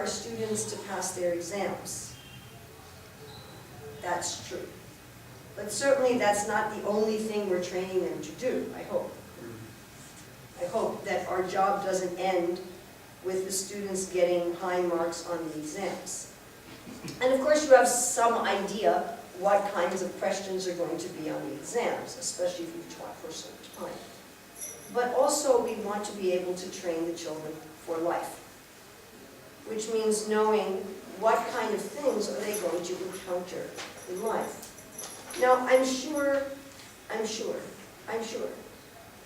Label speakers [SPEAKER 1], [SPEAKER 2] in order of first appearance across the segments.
[SPEAKER 1] students to pass their exams. That's true. But certainly that's not the only thing we're training them to do, I hope. I hope that our job doesn't end with the students getting high marks on the exams. And of course you have some idea what kinds of questions are going to be on the exams, especially if you've taught for some time. But also we want to be able to train the children for life, which means knowing what kind of things are they going to encounter in life. Now, I'm sure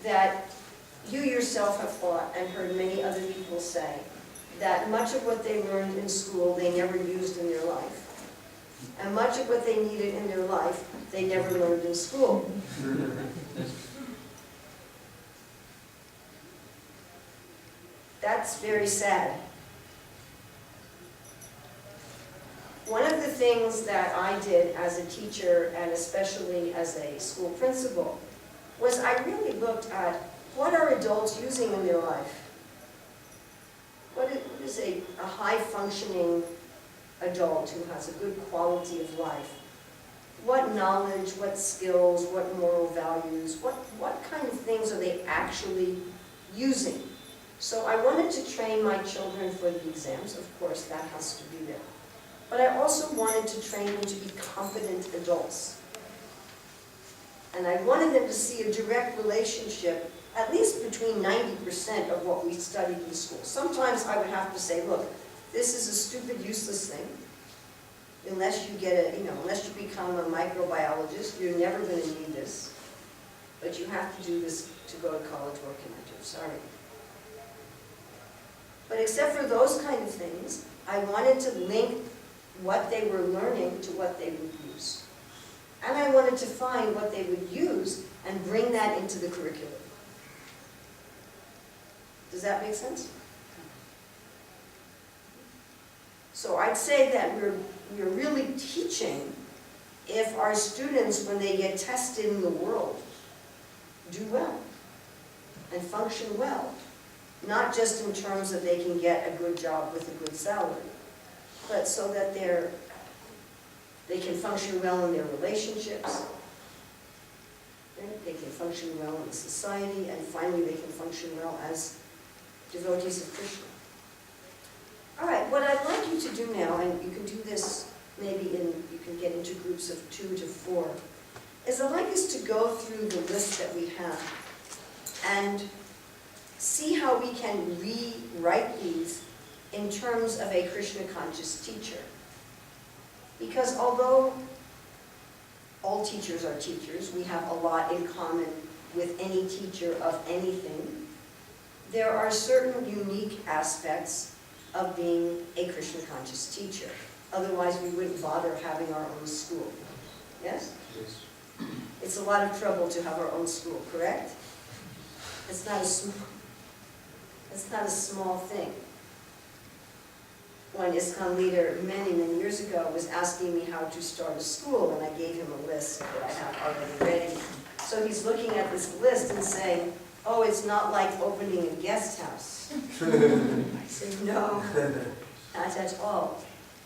[SPEAKER 1] that you yourself have thought and heard many other people say that much of what they learned in school they never used in their life. And much of what they needed in their life they never learned in school. That's very sad. One of the things that I did as a teacher, and especially as a school principal, was I really looked at what are adults using in their life. What is a high-functioning adult who has a good quality of life? What knowledge, what skills, what moral values, what kind of things are they actually using? So I wanted to train my children for the exams. Of course, that has to be there. But I also wanted to train them to be competent adults. And I wanted them to see a direct relationship, at least between 90% of what we studied in school. Sometimes I would have to say, look, this is a stupid, useless thing. Unless you get unless you become a microbiologist, you're never going to need this. But you have to do this to go to college or connect. Sorry. But except for those kind of things, I wanted to link what they were learning to what they would use. And I wanted to find what they would use and bring that into the curriculum. Does that make sense? So I'd say that we're really teaching if our students, when they get tested in the world, do well and function well. Not just in terms that they can get a good job with a good salary, but so that they can function well in their relationships, they can function well in society, and finally they can function well as devotees of Krishna. All right, what I'd like you to do now, and you can do this maybe you can get into groups of 2 to 4, is I'd like us to go through the list that we have and see how we can rewrite these in terms of a Krishna conscious teacher. Because although all teachers are teachers, we have a lot in common with any teacher of anything, there are certain unique aspects of being a Krishna conscious teacher. Otherwise we wouldn't bother having our own school. Yes?
[SPEAKER 2] Yes.
[SPEAKER 1] It's a lot of trouble to have our own school, correct? It's not a small thing. One ISKCON leader many, many years ago was asking me how to start a school, and I gave him a list that I have already ready. So he's looking at this list and saying, oh, it's not like opening a guest house. I said, no, not at all.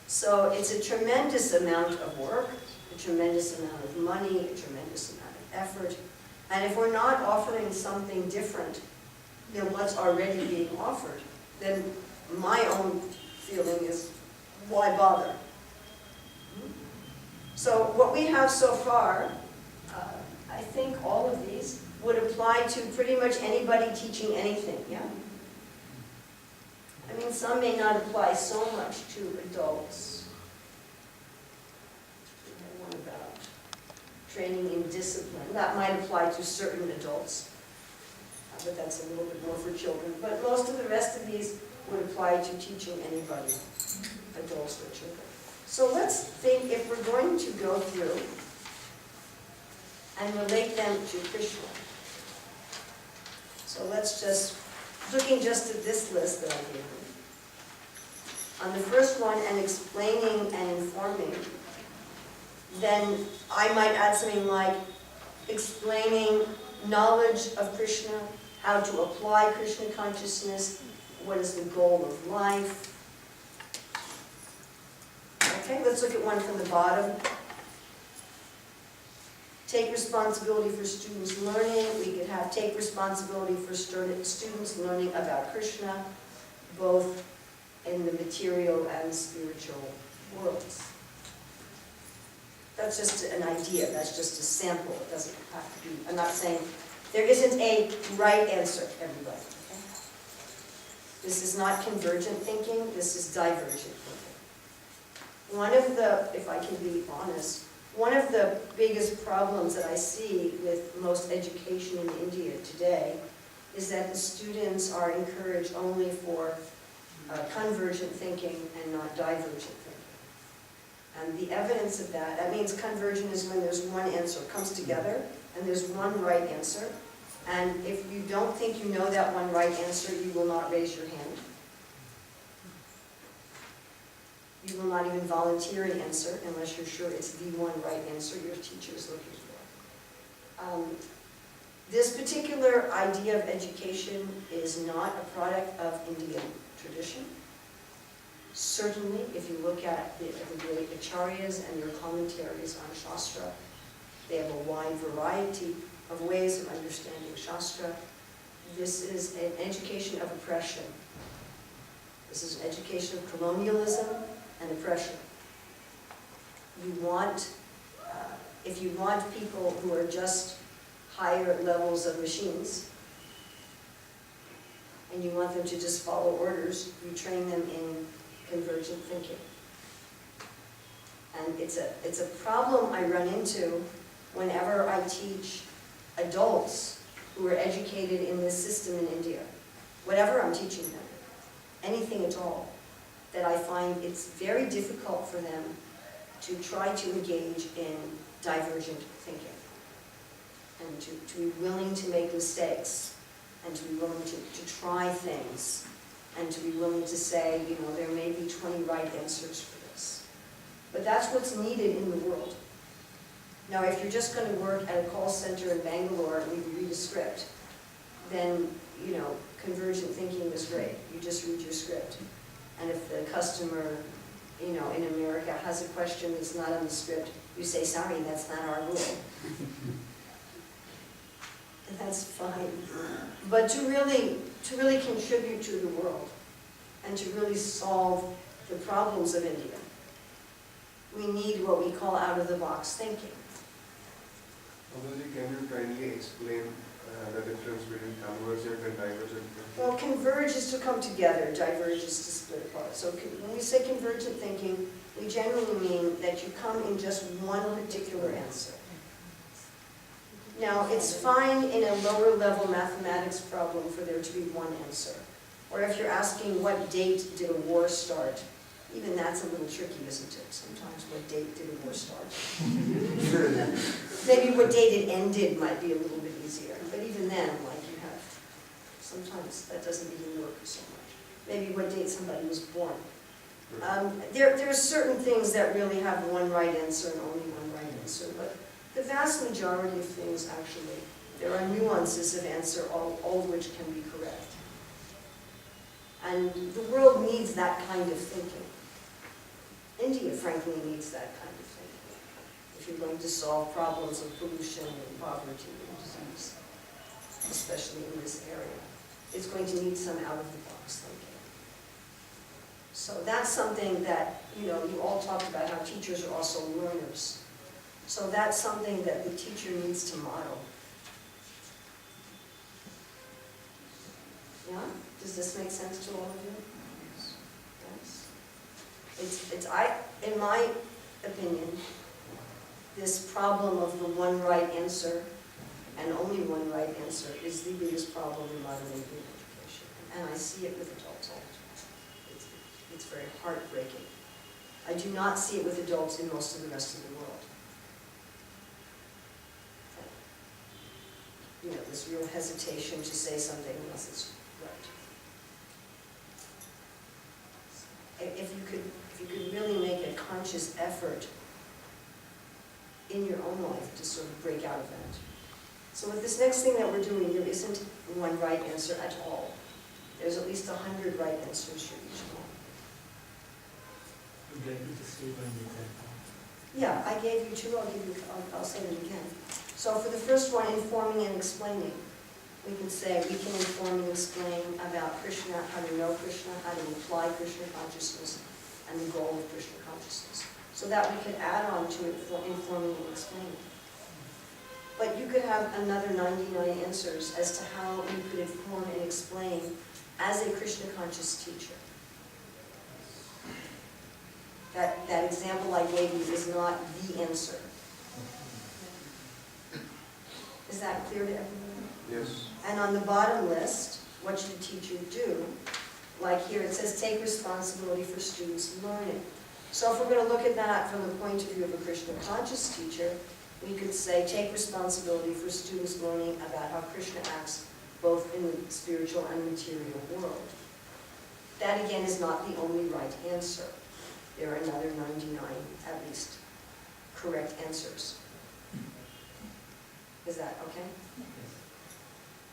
[SPEAKER 1] So it's a tremendous amount of work, a tremendous amount of money, a tremendous amount of effort. And if we're not offering something different than what's already being offered, then my own feeling is, why bother? So what we have so far, I think all of these would apply to pretty much anybody teaching anything, yeah? I mean, some may not apply so much to adults. We have one about training in discipline. That might apply to certain adults, but that's a little bit more for children. But most of the rest of these would apply to teaching anybody, adults or children. So let's think if we're going to go through and relate them to Krishna. So let's just, looking just at this list that I gave you. On the first one, and explaining and informing, then I might add something like explaining knowledge of Krishna, how to apply Krishna consciousness, what is the goal of life, let's look at one from the bottom. Take responsibility for students' learning. We could have take responsibility for students learning about Krishna, both in the material and spiritual worlds. That's just an idea, that's just a sample, it doesn't have to be, I'm not saying, there isn't a right answer, everybody. Okay? This is not convergent thinking, this is divergent thinking. One of the, if I can be honest, one of the biggest problems that I see with most education in India today is that the students are encouraged only for convergent thinking and not divergent thinking. And the evidence of that, that means convergent is when there's one answer, comes together, and there's one right answer. And if you don't think you know that one right answer, you will not raise your hand. You will not even volunteer an answer unless you're sure it's the one right answer your teacher is looking for. This particular idea of education is not a product of Indian tradition. Certainly, if you look at the great acharyas and their commentaries on Shastra, they have a wide variety of ways of understanding Shastra. This is an education of oppression. This is an education of colonialism and oppression. You want, if you want people who are just higher levels of machines, and you want them to just follow orders, you train them in convergent thinking. And it's a problem I run into whenever I teach adults who are educated in this system in India, whatever I'm teaching them, anything at all, that I find it's very difficult for them to try to engage in divergent thinking and to be willing to make mistakes and to be willing to try things and to be willing to say, you know, there may be 20 right answers for this. But that's what's needed in the world. Now, if you're just going to work at a call center in Bangalore and you read a script, then, you know, convergent thinking is great. You just read your script. And if the customer, you know, in America has a question that's not on the script, you say, sorry, that's not our rule. And that's fine. But to really contribute to the world and to really solve the problems of India, we need what we call out-of-the-box thinking.
[SPEAKER 2] Can you kindly explain the difference between convergent and divergent?
[SPEAKER 1] Well, converge is to come together, diverge is to split apart. So when we say convergent thinking, we generally mean that you come in just one particular answer. Now, it's fine in a lower level mathematics problem for there to be one answer. Or if you're asking what date did a war start, even that's a little tricky, isn't it? Sometimes what date did a war start? Maybe what date it ended might be a little bit easier. But even then, like you have, sometimes that doesn't even work so much. Maybe what date somebody was born. There are certain things that really have one right answer and only one right answer, but the vast majority of things, actually, there are nuances of answer, all of which can be correct. And the world needs that kind of thinking. India, frankly, needs that kind of thinking. If you're going to solve problems of pollution and poverty and disease, especially in this area, it's going to need some out-of-the-box thinking. So that's something that, you know, you all talked about how teachers are also learners. So that's something that the teacher needs to model. Yeah? Does this make sense to all of you? Yes. In my opinion, this problem of the one right answer and only one right answer is the biggest problem in modern Indian education. And I see it with adults all the time. It's very heartbreaking. I do not see it with adults in most of the rest of the world. You know, this real hesitation to say something unless it's right. If you could really make a conscious effort in your own life to sort of break out of that. So with this next thing that we're doing, there isn't one right answer at all. There's at least 100 right answers for each one.
[SPEAKER 3] To able to see when you get home.
[SPEAKER 1] Yeah, I gave you two, I'll say them again. So for the first one, informing and explaining, we can say, we can inform and explain about Krishna, how to know Krishna, how to apply Krishna consciousness, and the goal of Krishna consciousness. So that we could add on to it for informing and explaining. But you could have another 99 answers as to how you could inform and explain as a Krishna conscious teacher. That example I gave you is not the answer. Is that clear to everyone?
[SPEAKER 2] Yes.
[SPEAKER 1] And on the bottom list, what should a teacher do? Like here, it says take responsibility for students' learning. So if we're going to look at that from the point of view of a Krishna conscious teacher, we could say take responsibility for students' learning about how Krishna acts both in the spiritual and material world. That again is not the only right answer. There are another 99, at least, correct answers. Is that okay?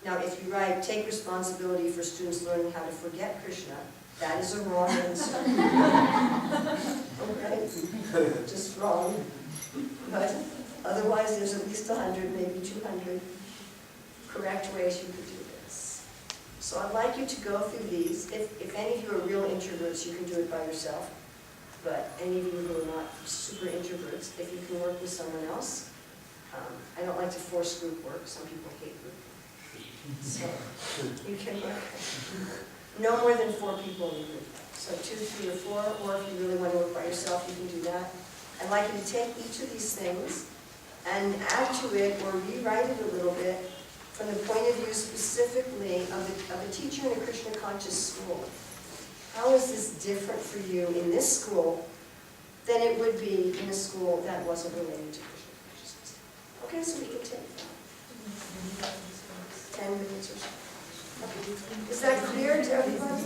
[SPEAKER 1] Now, if you write, take responsibility for students learning how to forget Krishna, that is a wrong answer. Okay? Just wrong. But otherwise, there's at least 100, maybe 200 correct ways you could do this. So I'd like you to go through these. If any of you are real introverts, you can do it by yourself. But any of you who are not super introverts, if you can work with someone else, I don't like to force group work. Some people hate group work. So you can work. No more than 4 people in a group. So 2, 3, or 4, or if you really want to work by yourself, you can do that. I'd like you to take each of these things and add to it or rewrite it a little bit from the point of view specifically of a teacher in a Krishna conscious school. How is this different for you in this school than it would be in a school that wasn't related to Krishna consciousness? Okay, so we can take 10 minutes or so. Okay. Is that clear to everybody?